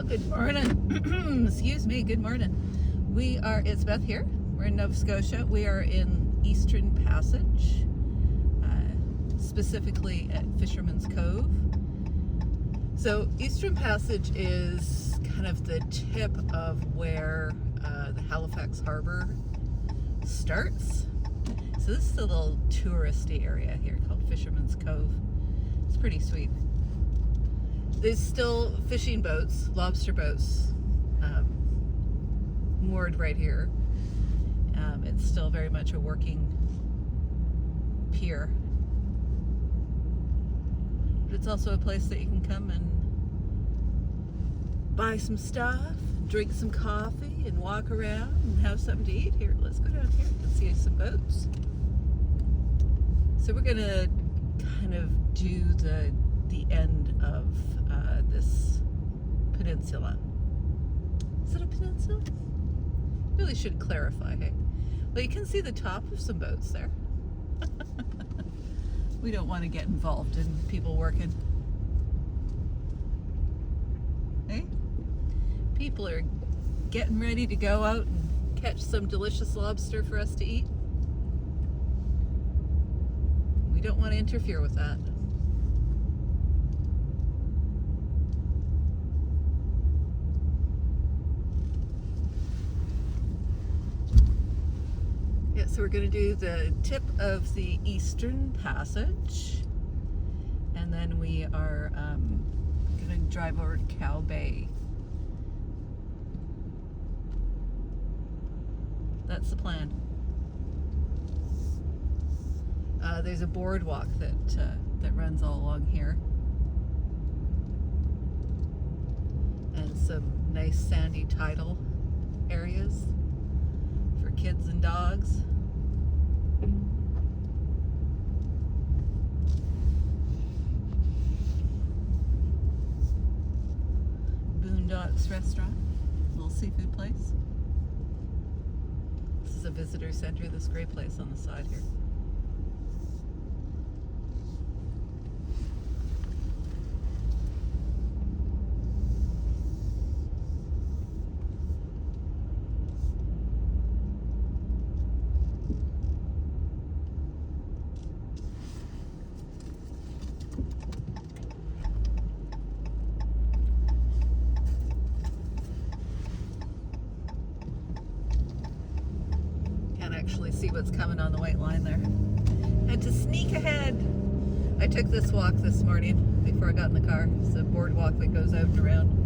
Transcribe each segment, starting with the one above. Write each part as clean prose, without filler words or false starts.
Well, good morning. Excuse me, good morning. It's Beth here. We're in Nova Scotia. We are in Eastern Passage, specifically at Fisherman's Cove. So Eastern Passage is kind of the tip of where the Halifax Harbor starts. So this is a little touristy area here called Fisherman's Cove. It's pretty sweet. There's still fishing boats, lobster boats, moored right here. It's still very much a working pier. But it's also a place that you can come and buy some stuff, drink some coffee, and walk around and have something to eat. Here, let's go down here and see some boats. So we're gonna kind of do the end of this peninsula. Is it a peninsula? Really should clarify, hey? Well, you can see the top of some boats there. We don't want to get involved in people working. Hey? People are getting ready to go out and catch some delicious lobster for us to eat. We don't want to interfere with that. Yeah, so we're going to do the tip of the Eastern Passage, and then we are going to drive over to Cow Bay. That's the plan. There's a boardwalk that runs all along here, and some nice sandy tidal areas for kids and dogs. Boondocks Restaurant, little seafood place. This is a visitor center, this great place on the side here. Actually see what's coming on the white line there. Had to sneak ahead. I took this walk this morning before I got in the car. It's a boardwalk that goes out and around.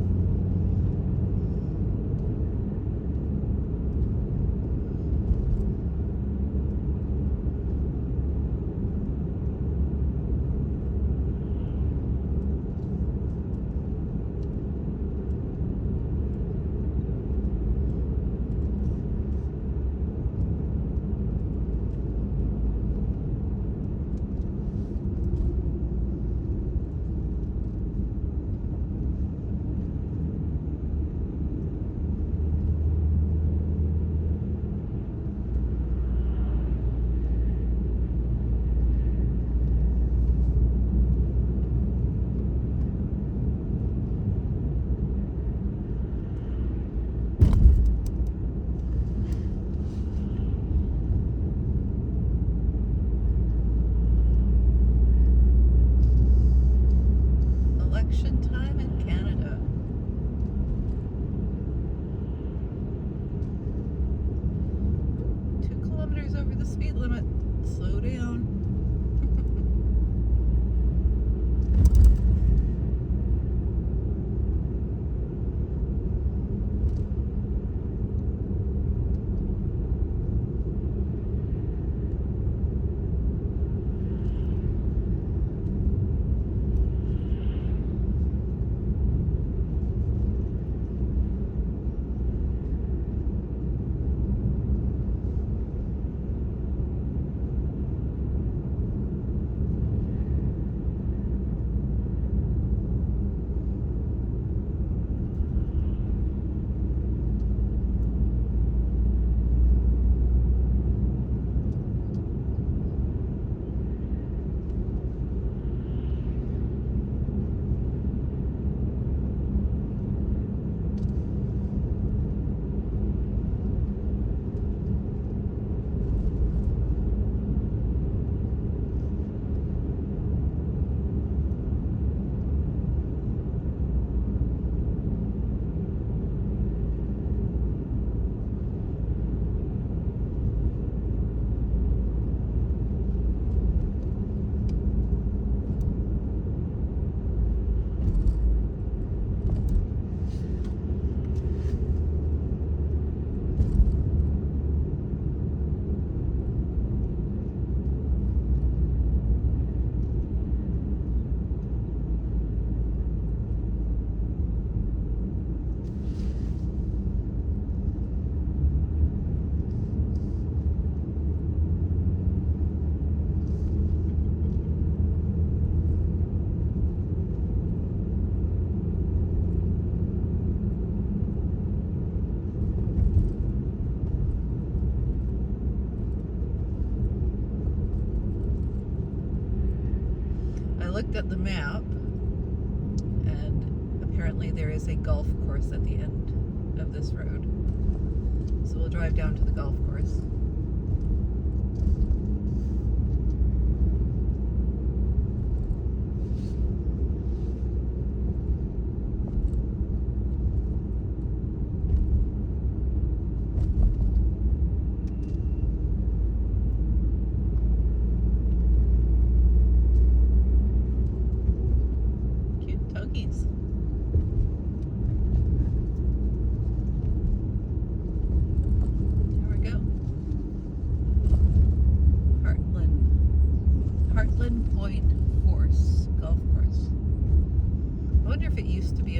looked at the map, and apparently there is a golf course at the end of this road. So we'll drive down to the golf course.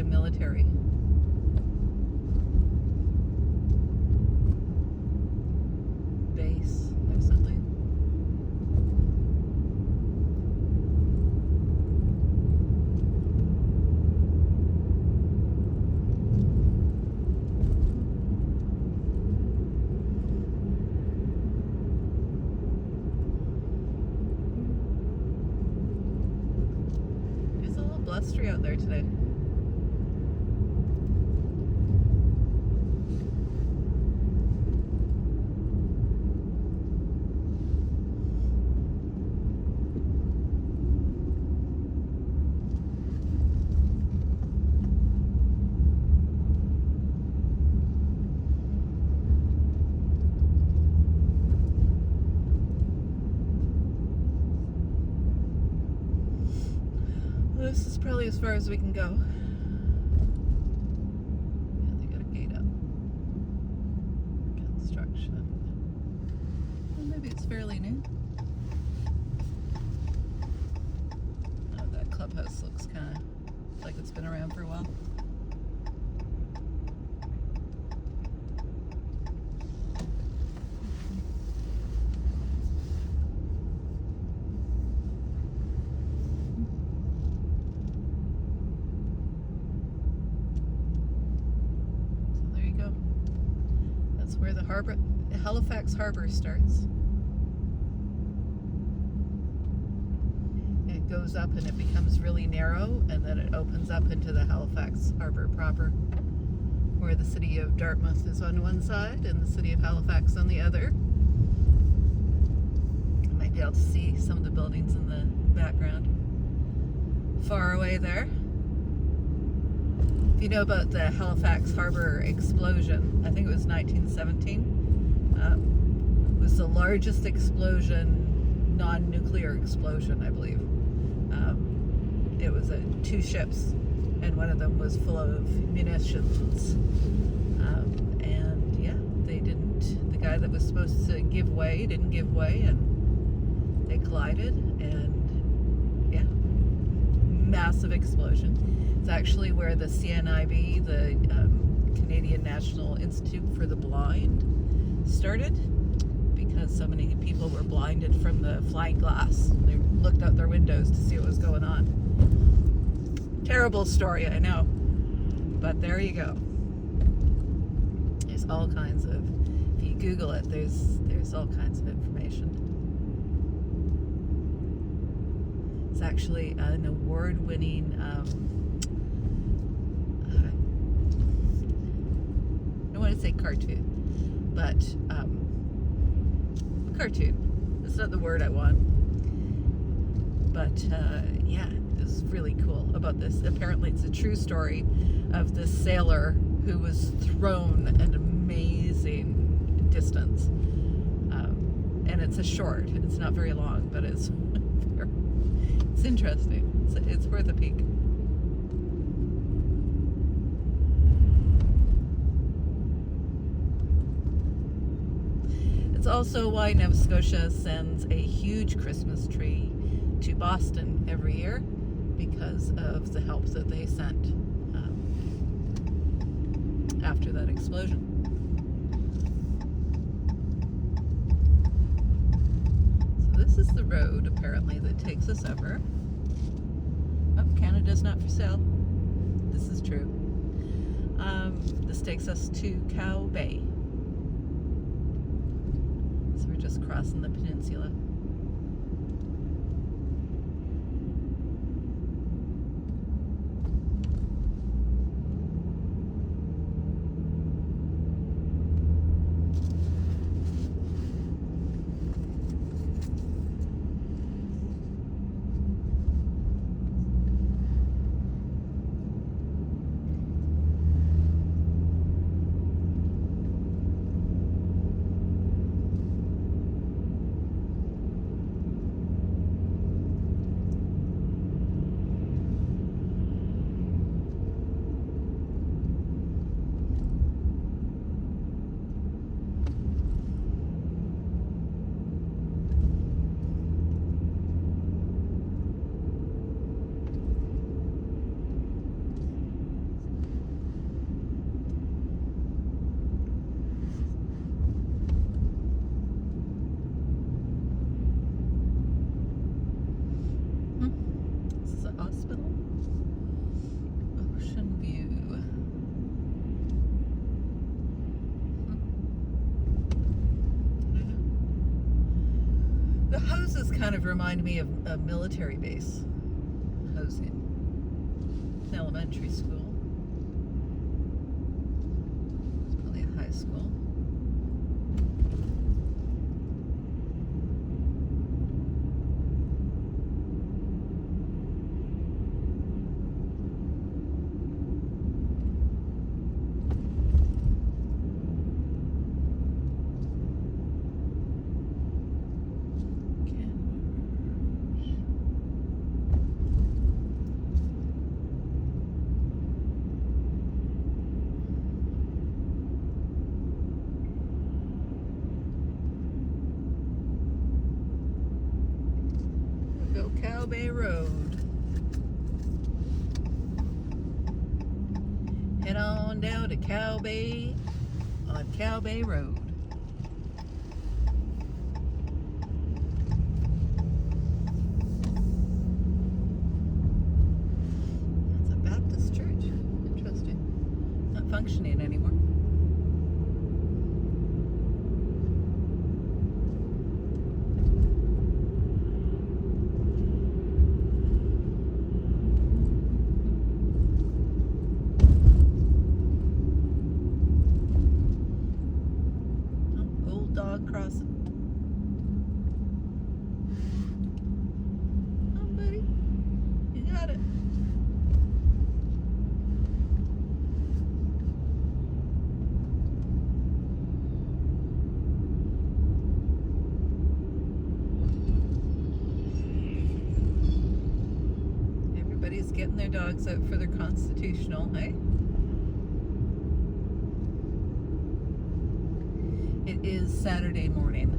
Military. Base or something. It's a little blustery out there today. This is probably as far as we can go. Yeah, they got a gate up. Construction. Well, maybe it's fairly new. Oh, that clubhouse looks kind of like it's been around for a while. Where the harbor, Halifax Harbor starts. It goes up and it becomes really narrow, and then it opens up into the Halifax Harbor proper, where the city of Dartmouth is on one side and the city of Halifax on the other. You might be able to see some of the buildings in the background far away there. If you know about the Halifax Harbor explosion, I think it was 1917. It was the largest explosion, non-nuclear explosion, I believe. It was 2 ships, and one of them was full of munitions. And yeah, the guy that was supposed to give way didn't give way, and they collided, and yeah, massive explosion. It's actually where the CNIB, the Canadian National Institute for the Blind, started, because so many people were blinded from the flying glass. They looked out their windows to see what was going on. Terrible story, I know, but there you go. There's all kinds of, if you Google it, there's all kinds of information. It's actually an award-winning I don't want to say cartoon, but cartoon. That's not the word I want. But yeah, it's really cool about this. Apparently it's a true story of this sailor who was thrown an amazing distance. And it's a short. It's not very long, but it's interesting. It's worth a peek. It's also why Nova Scotia sends a huge Christmas tree to Boston every year, because of the help that they sent after that explosion. So this is the road, apparently, that takes us over. Oh, Canada's not for sale. This is true. This takes us to Cow Bay. So we're just crossing the peninsula. kind of remind me of a military base housing. Elementary school. It's probably a high school. Go Cow Bay Road. Head on down to Cow Bay on Cow Bay Road. That's a Baptist church. Interesting. Not functioning anymore. Dog crossing. Oh, buddy. You got it. Everybody's getting their dogs out for their constitutional, hey? It is Saturday morning.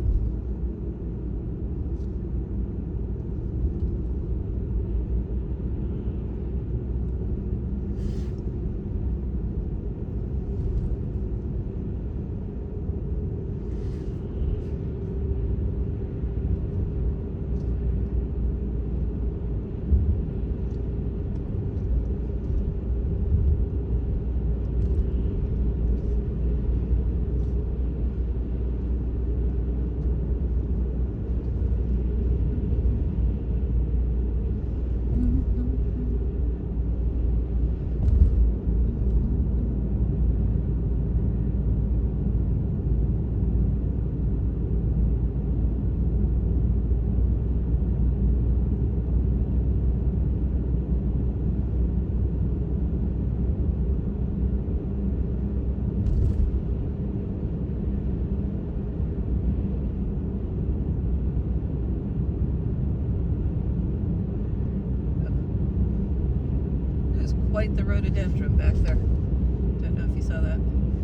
Quite the rhododendron back there. Don't know if you saw that.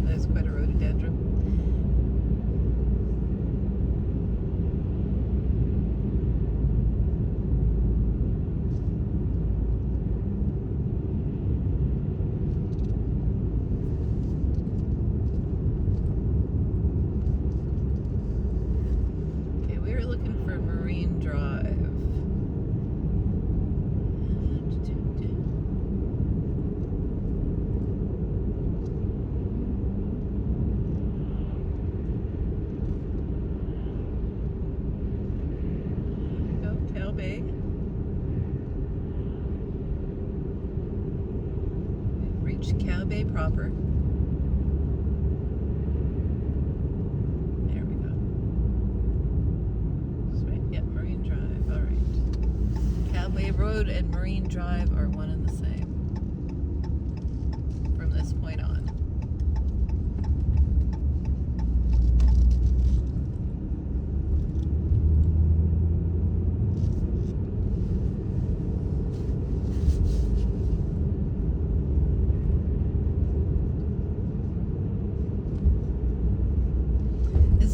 There's quite a rhododendron. Okay, we were looking for Marine Drive. Cow Bay. We've reached Cow Bay proper. There we go. Sweet. Yep, Marine Drive. All right. Cow Bay Road and Marine Drive are one and the same from this point on.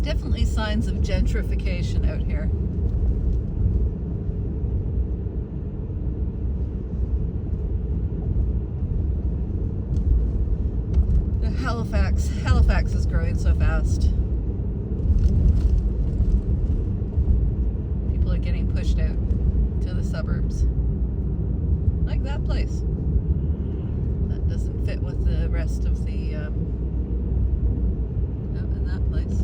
Definitely signs of gentrification out here. Halifax is growing so fast. People are getting pushed out to the suburbs. Like that place. That doesn't fit with the rest of the in that place.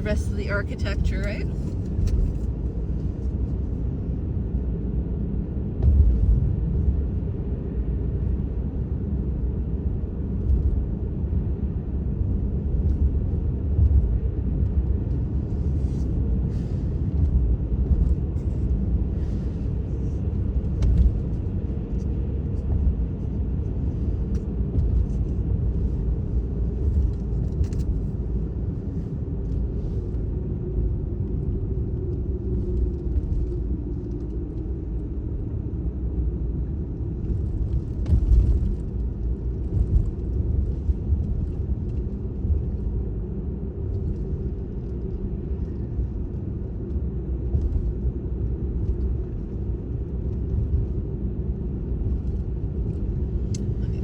the rest of the architecture, right?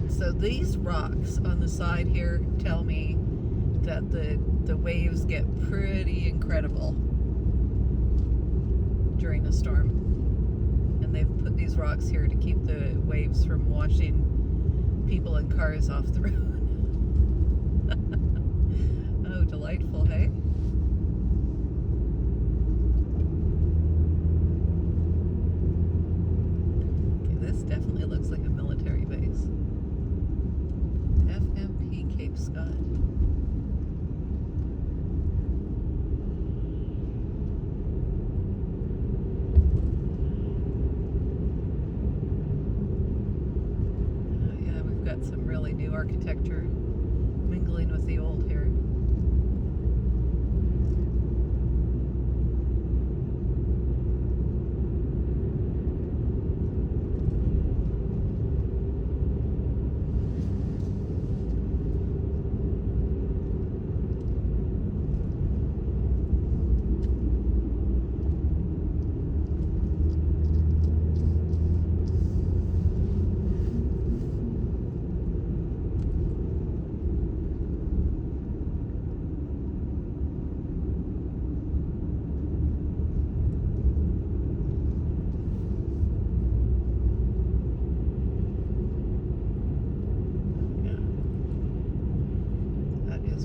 So these rocks on the side here tell me that the waves get pretty incredible during a storm. And they've put these rocks here to keep the waves from washing people and cars off the road. Oh, delightful, hey? Okay, this definitely looks like a military base. FMP Cape Scott. Oh yeah, we've got some really new architecture mingling with the old here.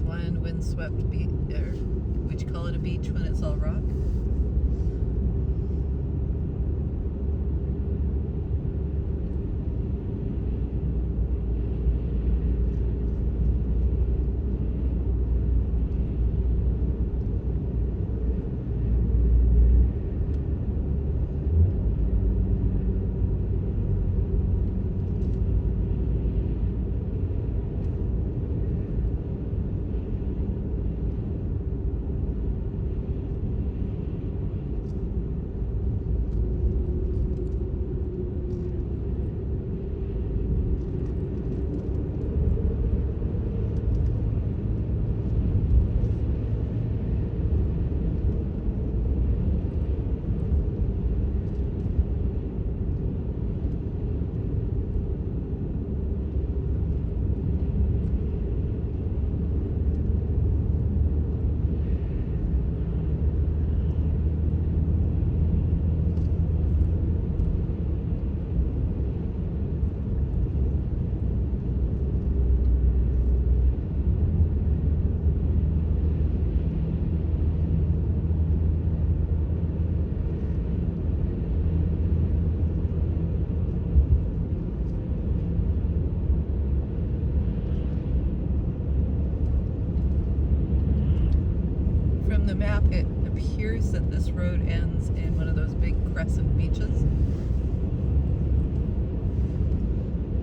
One windswept beach, or would you call it a beach when it's all rock? From the map, it appears that this road ends in one of those big crescent beaches.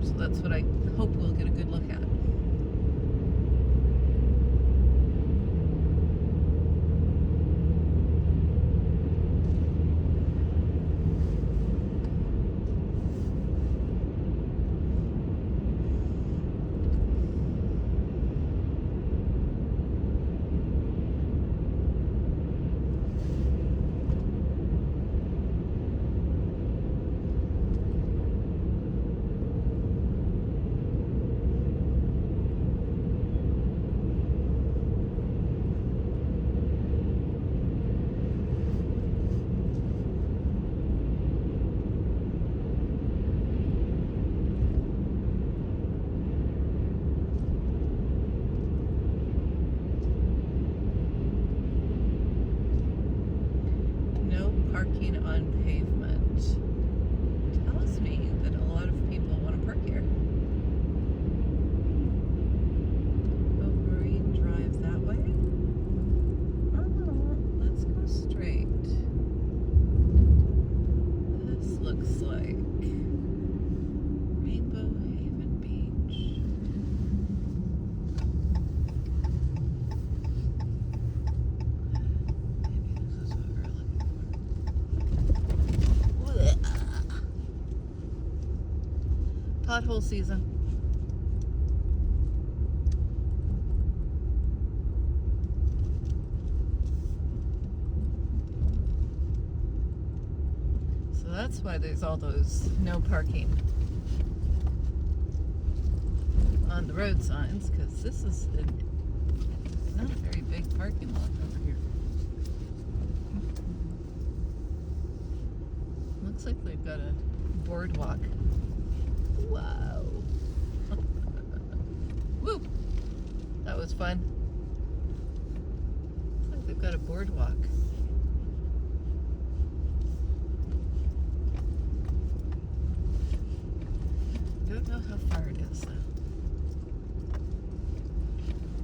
So that's what I hope we'll get a good look at. parking on pavement tells me that a lot of people want to park here. Oh, Marine Drive that way? Oh, let's go straight. This looks like Rainbow Haven Beach. Maybe this is what we're looking for. Pothole season. So that's why there's all those no parking on the road signs, because this is not a very big parking lot over here. Looks like they've got a boardwalk. Wow. Woo! That was fun. Looks like they've got a boardwalk. Don't know how far it is though.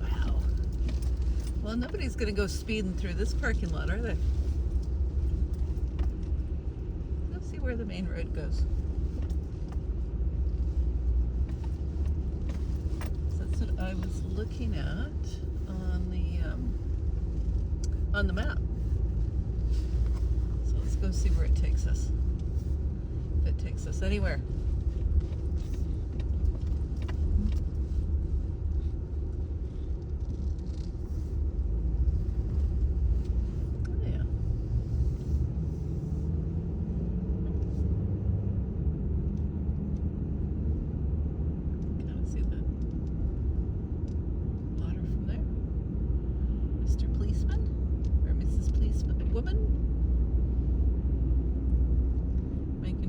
Wow. Well, nobody's gonna go speeding through this parking lot, are they? Let's see where the main road goes. So that's what I was looking at on the map. So let's go see where it takes us. If it takes us anywhere.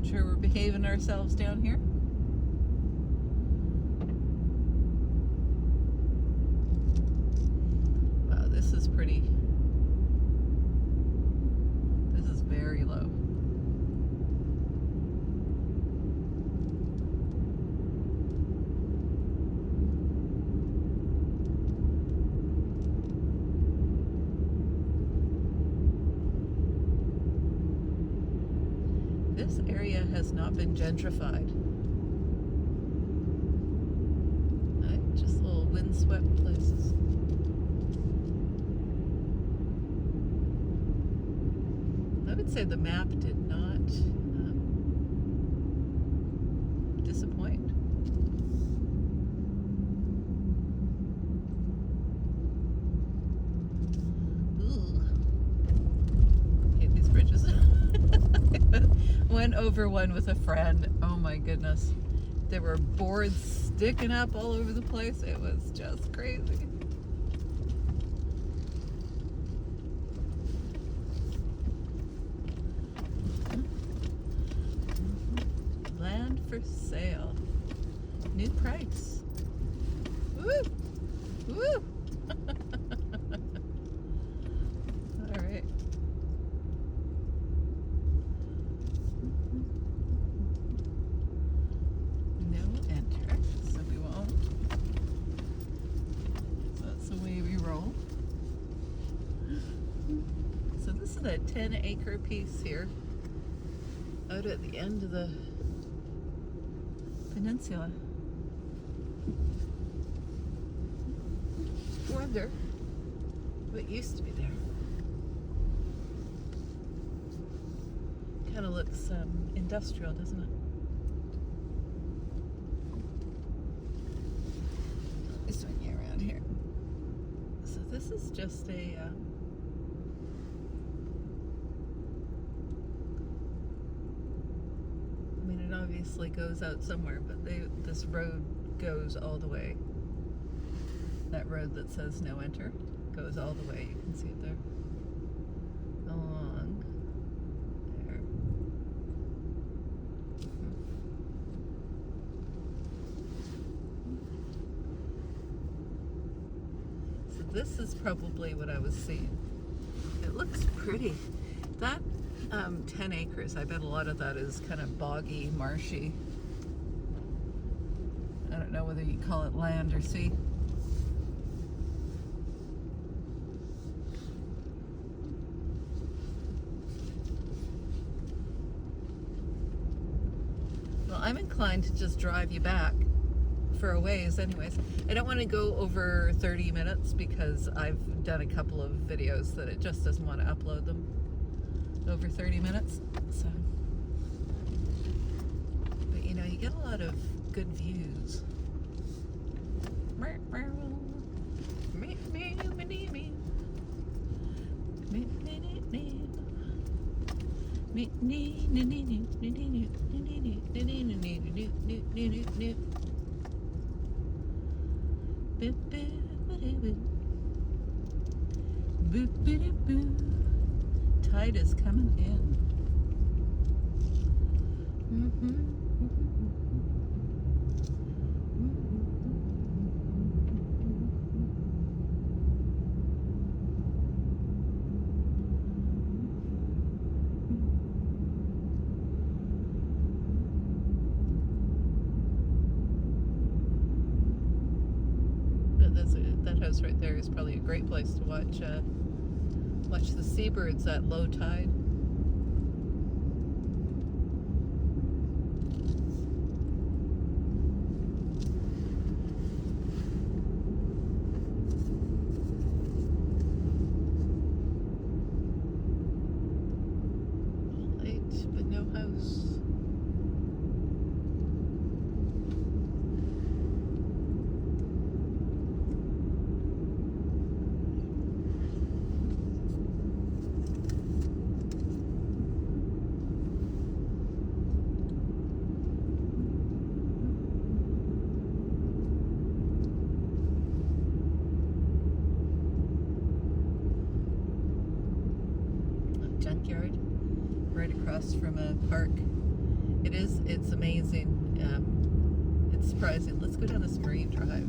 Sure we're behaving ourselves down here. Wow, this is pretty. This is very low. This area has not been gentrified. Right? Just little windswept places. I would say the map did not disappoint. Ooh. Hate these bridges. Went over one with a friend. Oh my goodness. There were boards sticking up all over the place. It was just crazy. Land for sale. New price. Woo! Woo! All right. A 10-acre piece here out at the end of the peninsula. Wonder what used to be there. Kind of looks industrial, doesn't it? Let me swing you around here. So this is just a obviously goes out somewhere, but this road goes all the way. That road that says no enter goes all the way. You can see it there. Along there. So this is probably what I was seeing. It looks pretty. That 10 acres. I bet a lot of that is kind of boggy, marshy. I don't know whether you call it land or sea. Well, I'm inclined to just drive you back for a ways anyways. I don't want to go over 30 minutes because I've done a couple of videos that it just doesn't want to upload them over 30 minutes. So, but you know, you get a lot of good views. Tide is coming in. That house right there is probably a great place to watch watch the seabirds at low tide. Light, but no house. Junkyard right across from a park. It's amazing. It's surprising. Let's go down this Marine Drive.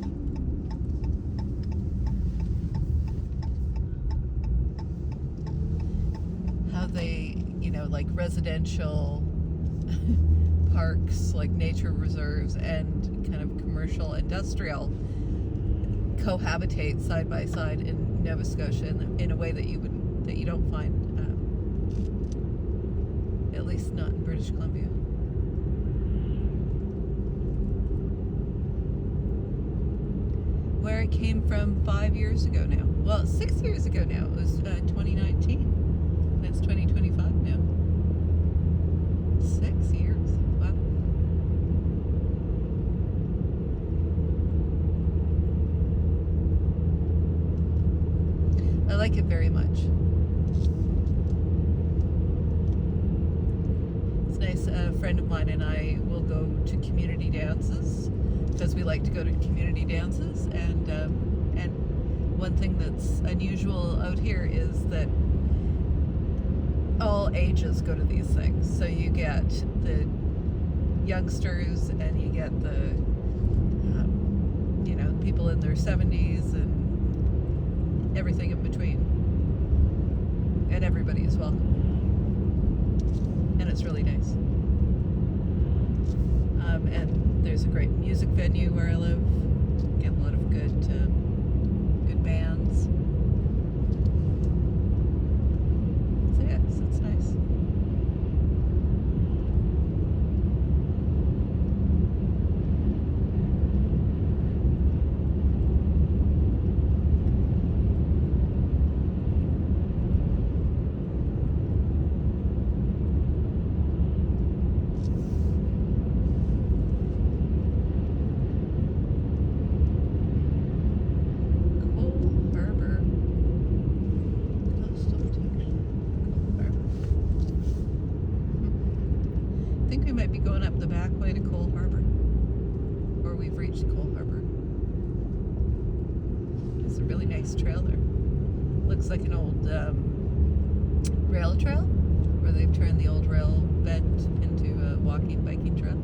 How they, you know, like residential parks, like nature reserves and kind of commercial industrial cohabitate side by side in Nova Scotia in a way that you don't find at least not in British Columbia. Where it came from 5 years ago now. Well, 6 years ago now. It was 2019. And it's 2025 now. 6 years. Wow. I like it very much. Nice. A friend of mine and I will go to community dances because we like to go to community dances, and one thing that's unusual out here is that all ages go to these things. So you get the youngsters and you get the you know, people in their 70s and everything in between, and everybody is welcome. And it's really nice. And there's a great music venue where I live. Get a lot of good bands. So yeah, it's nice. Be going up the back way to Cole Harbour, or we've reached Cole Harbour. It's a really nice trail there. Looks like an old rail trail where they've turned the old rail bed into a walking, biking trail.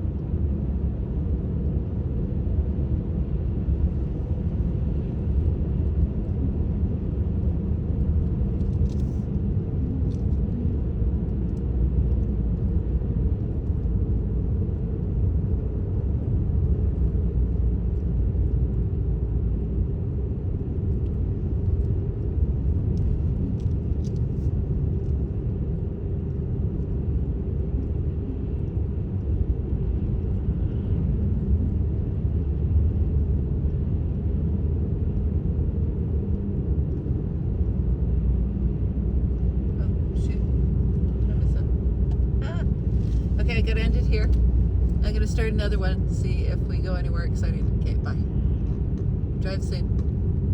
think I'd end it here. I'm going to start another one, see if we go anywhere exciting. Okay, bye. Drive safe.